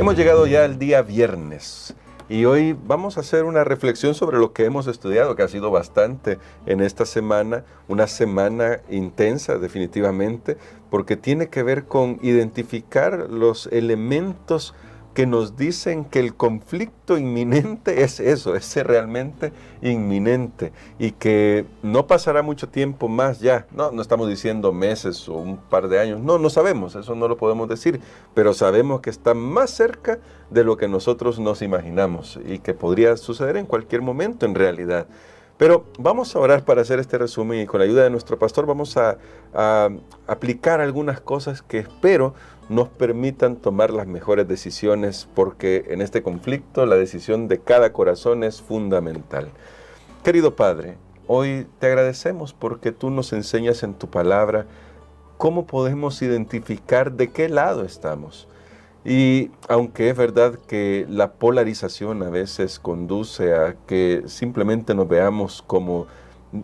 Hemos llegado ya al día viernes y hoy vamos a hacer una reflexión sobre lo que hemos estudiado, que ha sido bastante en esta semana, una semana intensa definitivamente, porque tiene que ver con identificar los elementos que nos dicen que el conflicto inminente es eso, es realmente inminente y que no pasará mucho tiempo más ya. No estamos diciendo meses o un par de años, no sabemos, eso no lo podemos decir, pero sabemos que está más cerca de lo que nosotros nos imaginamos y que podría suceder en cualquier momento en realidad. Pero vamos a orar para hacer este resumen y con la ayuda de nuestro pastor vamos a aplicar algunas cosas que espero nos permitan tomar las mejores decisiones, porque en este conflicto la decisión de cada corazón es fundamental. Querido Padre, hoy te agradecemos porque tú nos enseñas en tu palabra cómo podemos identificar de qué lado estamos. Y aunque es verdad que la polarización a veces conduce a que simplemente nos veamos como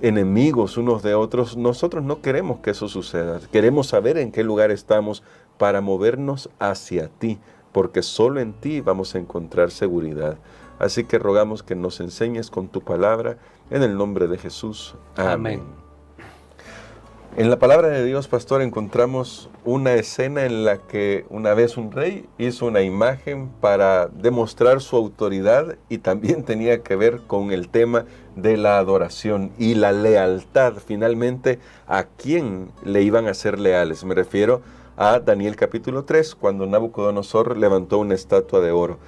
enemigos unos de otros, nosotros no queremos que eso suceda. Queremos saber en qué lugar estamos para movernos hacia ti, porque solo en ti vamos a encontrar seguridad. Así que rogamos que nos enseñes con tu palabra, en el nombre de Jesús. Amén. En la palabra de Dios, pastor, encontramos una escena en la que una vez un rey hizo una imagen para demostrar su autoridad y también tenía que ver con el tema de la adoración y la lealtad, finalmente, a quién le iban a ser leales. Me refiero a Daniel capítulo 3, cuando Nabucodonosor levantó una estatua de oro.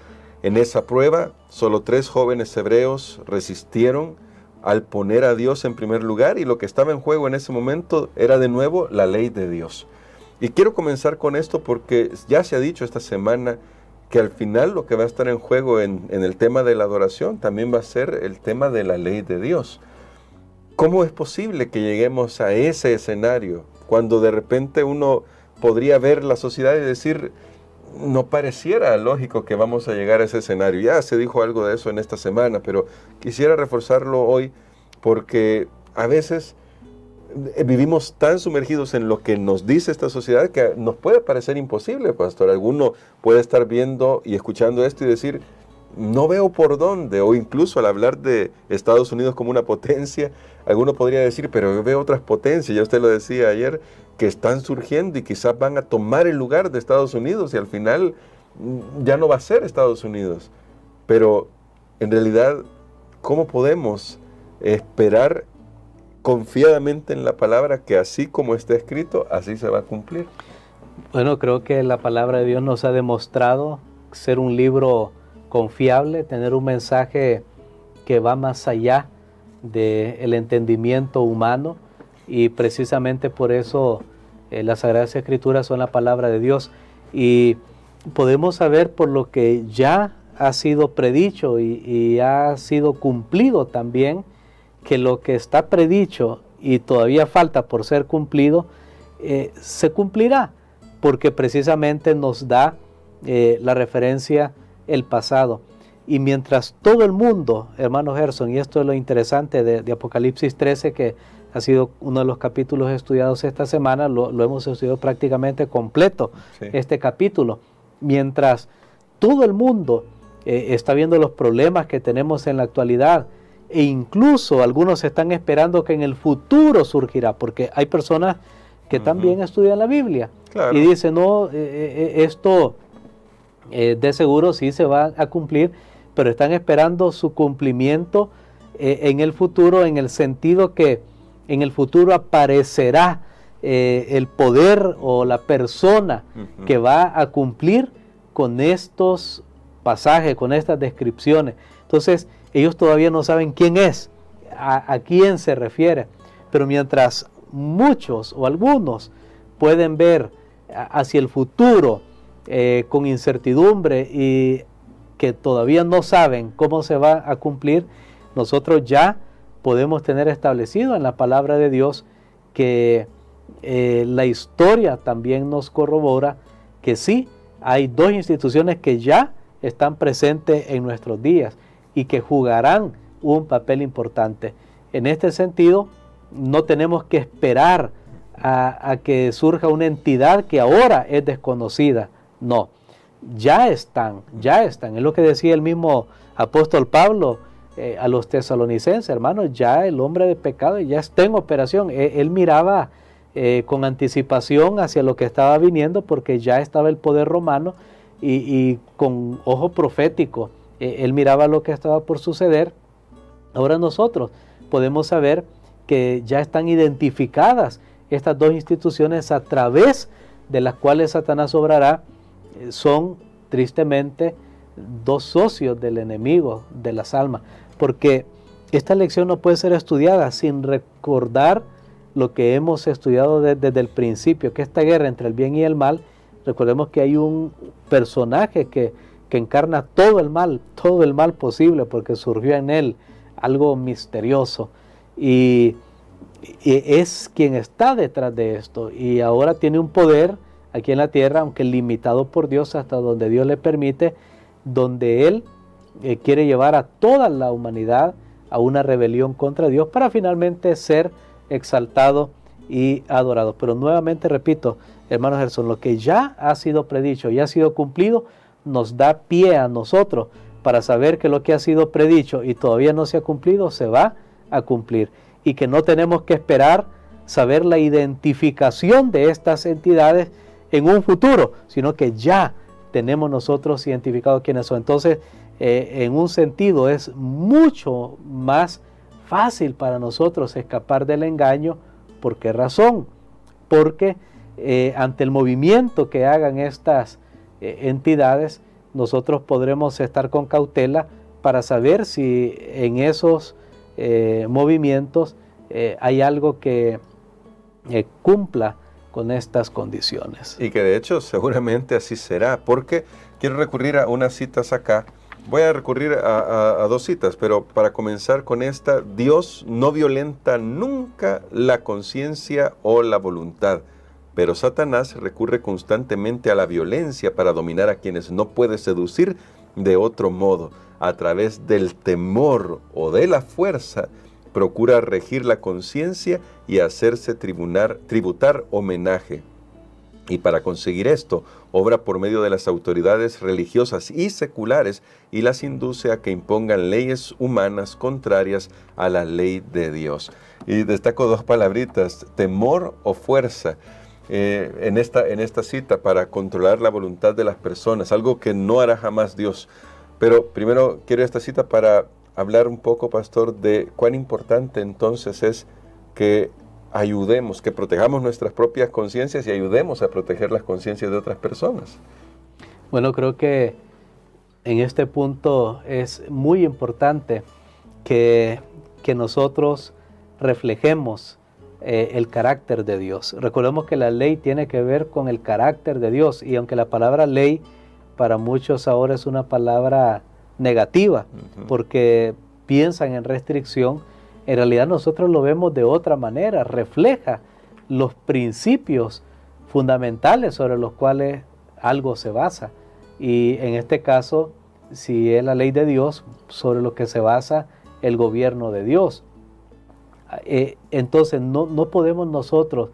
En esa prueba, solo 3 jóvenes hebreos resistieron al poner a Dios en primer lugar, y lo que estaba en juego en ese momento era de nuevo la ley de Dios. Y quiero comenzar con esto porque ya se ha dicho esta semana que al final lo que va a estar en juego en el tema de la adoración también va a ser el tema de la ley de Dios. ¿Cómo es posible que lleguemos a ese escenario cuando de repente uno podría ver la sociedad y decir, no pareciera lógico que vamos a llegar a ese escenario? Ya se dijo algo de eso en esta semana, pero quisiera reforzarlo hoy porque a veces vivimos tan sumergidos en lo que nos dice esta sociedad que nos puede parecer imposible, pastor. Alguno puede estar viendo y escuchando esto y decir, no veo por dónde, o incluso al hablar de Estados Unidos como una potencia, alguno podría decir, pero yo veo otras potencias, ya usted lo decía ayer, que están surgiendo y quizás van a tomar el lugar de Estados Unidos y al final ya no va a ser Estados Unidos. Pero en realidad, ¿cómo podemos esperar confiadamente en la palabra que así como está escrito, así se va a cumplir? Bueno, creo que la palabra de Dios nos ha demostrado ser un libro confiable, tener un mensaje que va más allá del entendimiento humano, y precisamente por eso las Sagradas Escrituras son la palabra de Dios, y podemos saber por lo que ya ha sido predicho y ha sido cumplido también, que lo que está predicho y todavía falta por ser cumplido, se cumplirá, porque precisamente nos da la referencia el pasado. Y mientras todo el mundo, hermano Gerson, y esto es lo interesante de Apocalipsis 13, que ha sido uno de los capítulos estudiados esta semana, lo hemos estudiado prácticamente completo, sí, este capítulo. Mientras todo el mundo está viendo los problemas que tenemos en la actualidad, e incluso algunos están esperando que en el futuro surgirá, porque hay personas que también estudian la Biblia, claro, y dicen, no, esto de seguro sí se va a cumplir, pero están esperando su cumplimiento en el futuro, en el sentido que en el futuro aparecerá el poder o la persona que va a cumplir con estos pasajes, con estas descripciones. Entonces, ellos todavía no saben quién es, a quién se refiere, pero mientras muchos o algunos pueden ver hacia el futuro con incertidumbre y que todavía no saben cómo se va a cumplir, nosotros ya podemos tener establecido en la palabra de Dios que la historia también nos corrobora que sí, hay 2 instituciones que ya están presentes en nuestros días y que jugarán un papel importante. En este sentido, no tenemos que esperar a que surja una entidad que ahora es desconocida. No, ya están. Es lo que decía el mismo apóstol Pablo a los tesalonicenses, hermanos, ya el hombre de pecado ya está en operación. Él miraba con anticipación hacia lo que estaba viniendo, porque ya estaba el poder romano, y con ojo profético él miraba lo que estaba por suceder. Ahora nosotros podemos saber que ya están identificadas estas dos instituciones a través de las cuales Satanás obrará. Son tristemente dos socios del enemigo de las almas, porque esta lección no puede ser estudiada sin recordar lo que hemos estudiado desde el principio, que esta guerra entre el bien y el mal. Recordemos que hay un personaje que encarna todo el mal posible, porque surgió en él algo misterioso, y es quien está detrás de esto, y ahora tiene un poder aquí en la tierra, aunque limitado por Dios hasta donde Dios le permite, donde él quiere llevar a toda la humanidad a una rebelión contra Dios para finalmente ser exaltado y adorado. Pero nuevamente repito, hermanos Gerson, lo que ya ha sido predicho y ha sido cumplido nos da pie a nosotros para saber que lo que ha sido predicho y todavía no se ha cumplido, se va a cumplir, y que no tenemos que esperar saber la identificación de estas entidades en un futuro, sino que ya tenemos nosotros identificados quiénes son. Entonces, en un sentido es mucho más fácil para nosotros escapar del engaño. ¿Por qué razón? Porque ante el movimiento que hagan estas entidades, nosotros podremos estar con cautela para saber si en esos movimientos hay algo que cumpla con estas condiciones. Y que de hecho seguramente así será, porque quiero recurrir a unas citas acá. Voy a recurrir a dos citas, pero para comenzar con esta: Dios no violenta nunca la conciencia o la voluntad, pero Satanás recurre constantemente a la violencia para dominar a quienes no puede seducir de otro modo. A través del temor o de la fuerza, procura regir la conciencia y hacerse tributar homenaje. Y para conseguir esto, obra por medio de las autoridades religiosas y seculares y las induce a que impongan leyes humanas contrarias a la ley de Dios. Y destaco dos palabritas: temor o fuerza. En esta cita, para controlar la voluntad de las personas, algo que no hará jamás Dios. Pero primero quiero esta cita para hablar un poco, pastor, de cuán importante entonces es que ayudemos, que protejamos nuestras propias conciencias y ayudemos a proteger las conciencias de otras personas. Bueno, creo que en este punto es muy importante que nosotros reflejemos el carácter de Dios. Recordemos que la ley tiene que ver con el carácter de Dios, y aunque la palabra ley para muchos ahora es una palabra negativa, porque piensan en restricción, en realidad nosotros lo vemos de otra manera. Refleja los principios fundamentales sobre los cuales algo se basa, y en este caso, si es la ley de Dios, sobre lo que se basa el gobierno de Dios. Entonces no podemos nosotros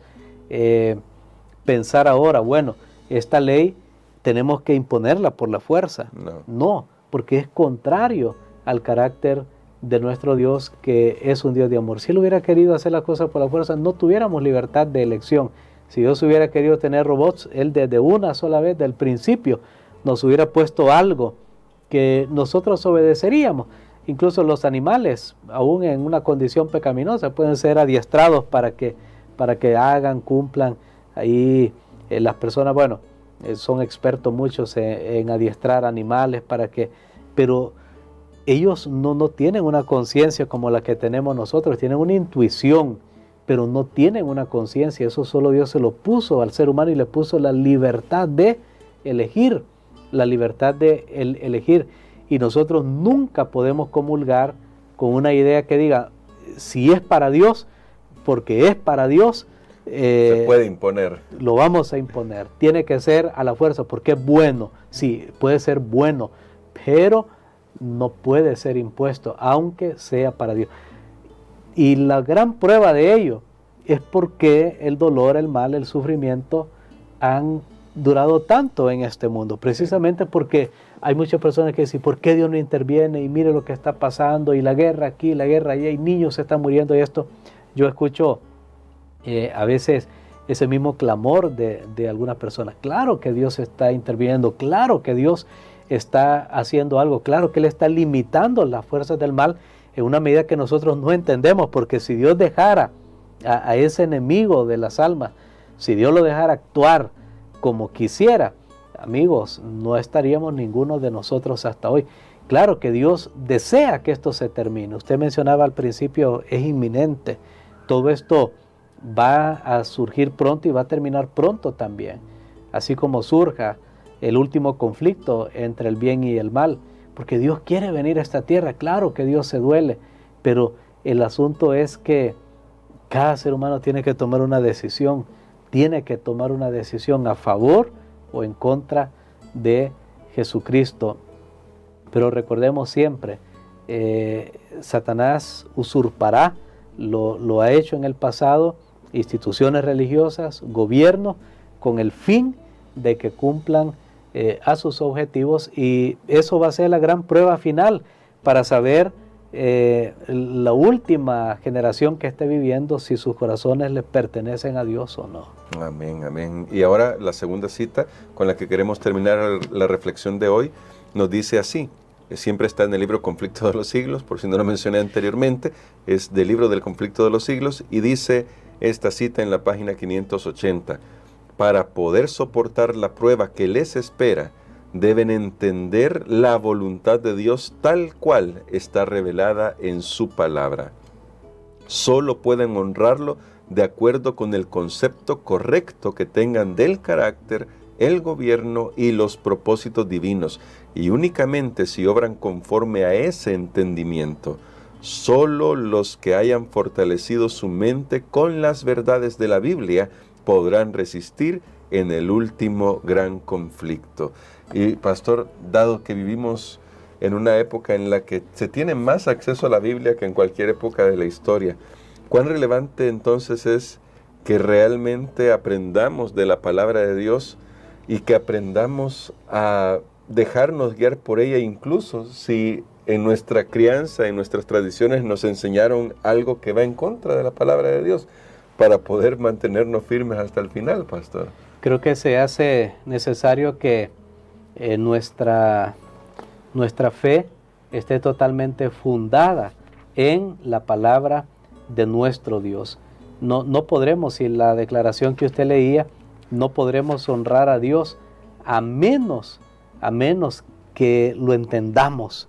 pensar ahora, bueno, esta ley tenemos que imponerla por la fuerza. No, porque es contrario al carácter de nuestro Dios, que es un Dios de amor. Si Él hubiera querido hacer las cosas por la fuerza, no tuviéramos libertad de elección. Si Dios hubiera querido tener robots, Él desde una sola vez, del principio, nos hubiera puesto algo que nosotros obedeceríamos. Incluso los animales, aún en una condición pecaminosa, pueden ser adiestrados para que hagan, cumplan. Ahí las personas, bueno, son expertos muchos en adiestrar animales pero ellos no tienen una conciencia como la que tenemos nosotros. Tienen una intuición, pero no tienen una conciencia. Eso solo Dios se lo puso al ser humano, y le puso la libertad de elegir, y nosotros nunca podemos comulgar con una idea que diga, si es para Dios, porque es para Dios, se puede imponer. Lo vamos a imponer. Tiene que ser a la fuerza, porque es bueno. Sí, puede ser bueno, pero no puede ser impuesto, aunque sea para Dios. Y la gran prueba de ello es porque el dolor, el mal, el sufrimiento han durado tanto en este mundo, precisamente porque hay muchas personas que dicen, ¿por qué Dios no interviene? Y mire lo que está pasando, y la guerra aquí, la guerra allá, y niños se están muriendo y esto. Yo escucho a veces ese mismo clamor de algunas personas. Claro que Dios está interviniendo, claro que Dios está haciendo algo, claro que Él está limitando las fuerzas del mal en una medida que nosotros no entendemos, porque si Dios dejara a ese enemigo de las almas, si Dios lo dejara actuar como quisiera, amigos, no estaríamos ninguno de nosotros hasta hoy. Claro que Dios desea que esto se termine. Usted mencionaba al principio, es inminente. Todo esto va a surgir pronto y va a terminar pronto también. Así como surja el último conflicto entre el bien y el mal. Porque Dios quiere venir a esta tierra. Claro que Dios se duele. Pero el asunto es que cada ser humano tiene que tomar una decisión. Tiene que tomar una decisión a favor o en contra de Jesucristo. Pero recordemos siempre, Satanás usurpará, lo ha hecho en el pasado, instituciones religiosas, gobiernos, con el fin de que cumplan a sus objetivos, y eso va a ser la gran prueba final para saber la última generación que esté viviendo si sus corazones le pertenecen a Dios o no. Amén, amén. Y ahora la segunda cita con la que queremos terminar la reflexión de hoy nos dice así. Siempre está en el libro Conflicto de los Siglos, por si no lo mencioné anteriormente, es del libro del Conflicto de los Siglos, y dice esta cita en la página 580: para poder soportar la prueba que les espera, deben entender la voluntad de Dios tal cual está revelada en su palabra. Solo pueden honrarlo de acuerdo con el concepto correcto que tengan del carácter, el gobierno y los propósitos divinos, y únicamente si obran conforme a ese entendimiento. Solo los que hayan fortalecido su mente con las verdades de la Biblia podrán resistir en el último gran conflicto. Y pastor, dado que vivimos en una época en la que se tiene más acceso a la Biblia que en cualquier época de la historia, ¿cuán relevante entonces es que realmente aprendamos de la palabra de Dios y que aprendamos a dejarnos guiar por ella, incluso si en nuestra crianza, en nuestras tradiciones nos enseñaron algo que va en contra de la palabra de Dios, para poder mantenernos firmes hasta el final, pastor? Creo que se hace necesario que nuestra fe esté totalmente fundada en la palabra de nuestro Dios. No podremos, si la declaración que usted leía, no podremos honrar a Dios a menos que lo entendamos.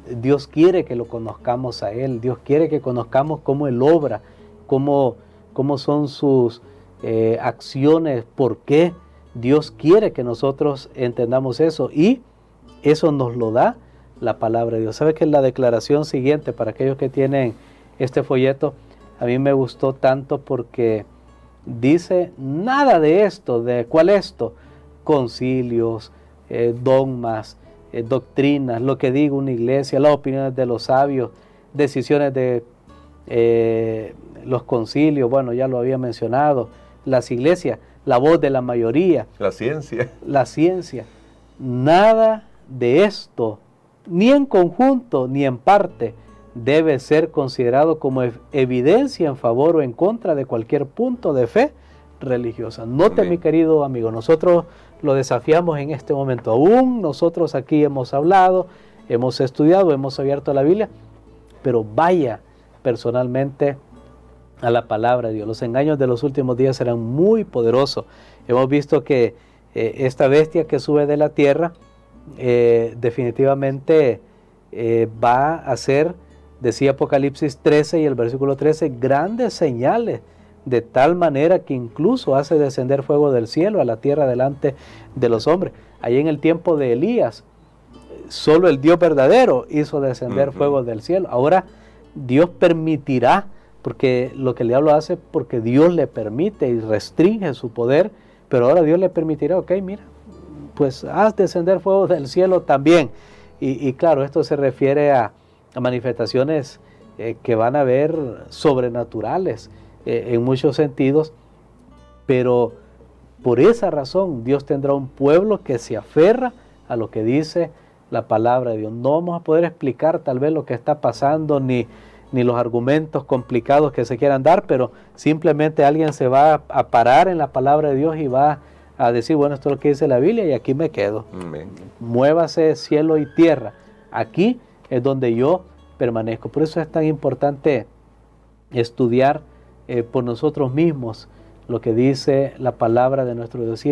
Dios quiere que lo conozcamos a Él. Dios quiere que conozcamos cómo Él obra, cómo son sus acciones, por qué. Dios quiere que nosotros entendamos eso, y eso nos lo da la palabra de Dios. ¿Sabe que la declaración siguiente, para aquellos que tienen este folleto, a mí me gustó tanto porque dice nada de esto, de cuál esto, concilios, dogmas, doctrinas, lo que diga una iglesia, las opiniones de los sabios, decisiones de los concilios, bueno, ya lo había mencionado, las iglesias, la voz de la mayoría, la ciencia, nada de esto, ni en conjunto ni en parte, debe ser considerado como evidencia en favor o en contra de cualquier punto de fe religiosa. Note, mi querido amigo, nosotros lo desafiamos en este momento. Aún nosotros aquí hemos hablado, hemos estudiado, hemos abierto la Biblia, pero vaya personalmente a la palabra de Dios. Los engaños de los últimos días serán muy poderosos. Hemos visto que esta bestia que sube de la tierra definitivamente va a hacer, decía Apocalipsis 13 y el versículo 13, grandes señales, de tal manera que incluso hace descender fuego del cielo a la tierra delante de los hombres. Ahí en el tiempo de Elías, solo el Dios verdadero hizo descender fuego del cielo. Ahora Dios permitirá, porque lo que el diablo hace, porque Dios le permite y restringe su poder, pero ahora Dios le permitirá, ok, mira, pues haz descender fuego del cielo también. Y claro, esto se refiere a manifestaciones que van a ver sobrenaturales en muchos sentidos, pero Por esa razón Dios tendrá un pueblo que se aferra a lo que dice la palabra de Dios. No vamos a poder explicar tal vez lo que está pasando, ni los argumentos complicados que se quieran dar, pero simplemente alguien se va a parar en la palabra de Dios y va a decir, bueno, esto es lo que dice la Biblia y aquí me quedo. Amén. Muévase cielo y tierra. Aquí es donde yo permanezco. Por eso es tan importante estudiar por nosotros mismos lo que dice la palabra de nuestro Dios,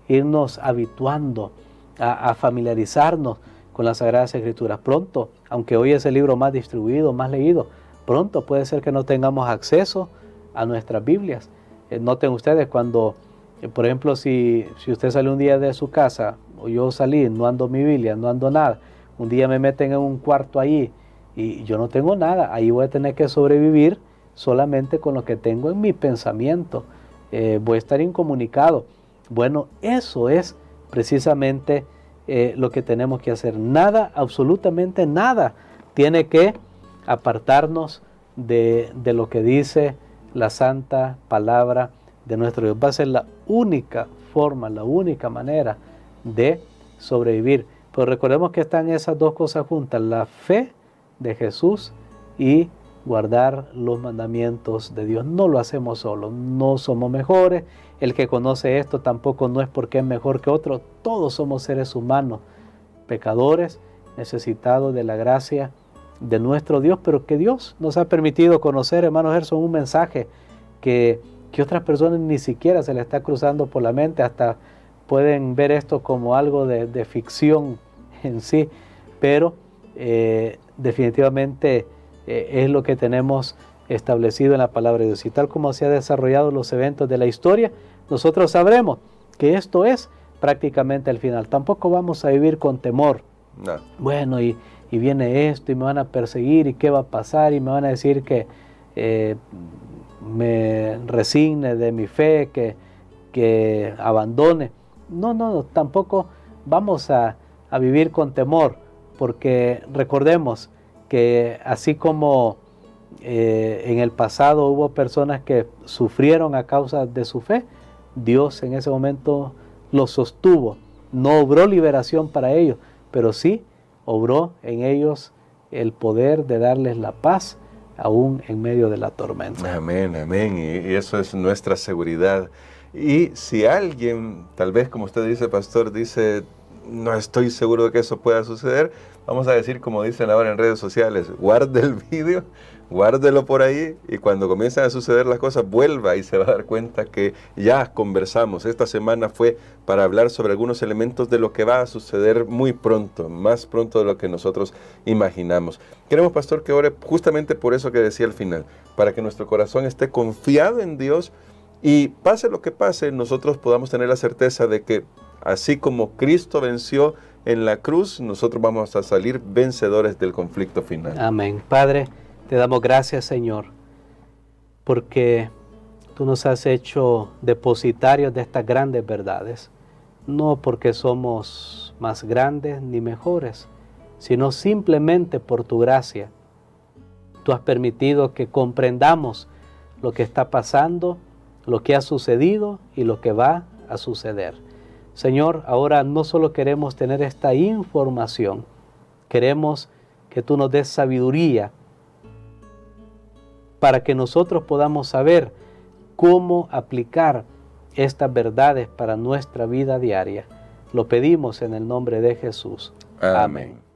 irnos habituando a familiarizarnos con las Sagradas Escrituras. Pronto, aunque hoy es el libro más distribuido, más leído, pronto puede ser que no tengamos acceso a nuestras Biblias. Noten ustedes cuando, por ejemplo, si usted sale un día de su casa, o yo salí, no ando mi Biblia, no ando nada, un día me meten en un cuarto ahí y yo no tengo nada, ahí voy a tener que sobrevivir solamente con lo que tengo en mi pensamiento. Voy a estar incomunicado. Bueno, eso es precisamente lo que tenemos que hacer. Nada, absolutamente nada, tiene que apartarnos de lo que dice la santa palabra de nuestro Dios. Va a ser la única forma, la única manera de sobrevivir. Pero recordemos que están esas dos cosas juntas, la fe de Jesús y guardar los mandamientos de Dios. No lo hacemos solos, no somos mejores. El que conoce esto tampoco no es porque es mejor que otro. Todos somos seres humanos, pecadores, necesitados de la gracia de nuestro Dios, pero que Dios nos ha permitido conocer, hermano Gerson, un mensaje que otras personas ni siquiera se le está cruzando por la mente, hasta pueden ver esto como algo de ficción en sí, pero definitivamente es lo que tenemos establecido en la palabra de Dios. Y tal como se han desarrollado los eventos de la historia, nosotros sabremos que esto es prácticamente el final. Tampoco vamos a vivir con temor. No. Bueno, y viene esto y me van a perseguir y qué va a pasar y me van a decir que me resigne de mi fe, que abandone. No, tampoco vamos a vivir con temor, porque recordemos que así como en el pasado hubo personas que sufrieron a causa de su fe, Dios en ese momento los sostuvo. No obró liberación para ellos, pero sí obró en ellos el poder de darles la paz aún en medio de la tormenta. Amén, amén. Y eso es nuestra seguridad. Y si alguien, tal vez como usted dice, pastor, dice, no estoy seguro de que eso pueda suceder, vamos a decir como dicen ahora en redes sociales, guarde el vídeo, guárdelo por ahí y cuando comiencen a suceder las cosas, vuelva y se va a dar cuenta que ya conversamos. Esta semana fue para hablar sobre algunos elementos de lo que va a suceder muy pronto, más pronto de lo que nosotros imaginamos. Queremos, pastor, que ore justamente por eso que decía al final, para que nuestro corazón esté confiado en Dios y pase lo que pase, nosotros podamos tener la certeza de que así como Cristo venció en la cruz, nosotros vamos a salir vencedores del conflicto final. Amén. Padre, te damos gracias, Señor, porque tú nos has hecho depositarios de estas grandes verdades, no porque somos más grandes ni mejores, sino simplemente por tu gracia. Tú has permitido que comprendamos lo que está pasando, lo que ha sucedido y lo que va a suceder. Señor, ahora no solo queremos tener esta información, queremos que tú nos des sabiduría para que nosotros podamos saber cómo aplicar estas verdades para nuestra vida diaria. Lo pedimos en el nombre de Jesús. Amén.